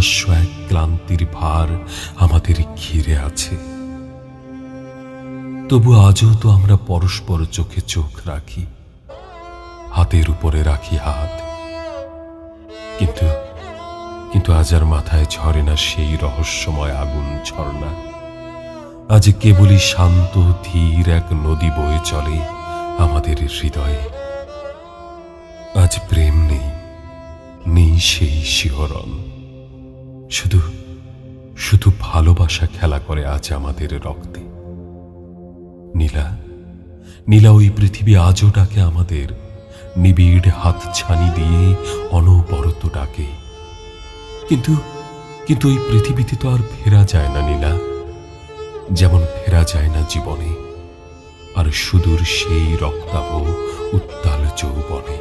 অবিশ্বাস্য এক ক্লান্তির ভার আমাদের ঘিরে আছে। তবু আজও তো আমরা পরস্পর চোখে চোখ রাখি, হাতের উপরে রাখি হাত। কিন্তু কিন্তু আজ আর মাথায় ঝরে না সেই রহস্যময় আগুন ঝর্ণা। আজ কেবলই শান্ত ধীর এক নদী বয়ে চলে আমাদের হৃদয়ে। আজ প্রেম নেই, নেই সেই শিহরণ, শুধু শুধু ভালোবাসা খেলা করে আজ আমাদের রক্তে। নীলা, নীলা, ওই পৃথিবী আজও ডাকে আমাদের, নিবিড় হাত ছানি দিয়ে অনবরত ডাকে। কিন্তু কিন্তু ওই পৃথিবীতে তো আর ফেরা যায় না নীলা, যেমন ফেরা যায় না জীবনে আর সুদূর সেই রক্তাভ উত্তাল যৌবনে।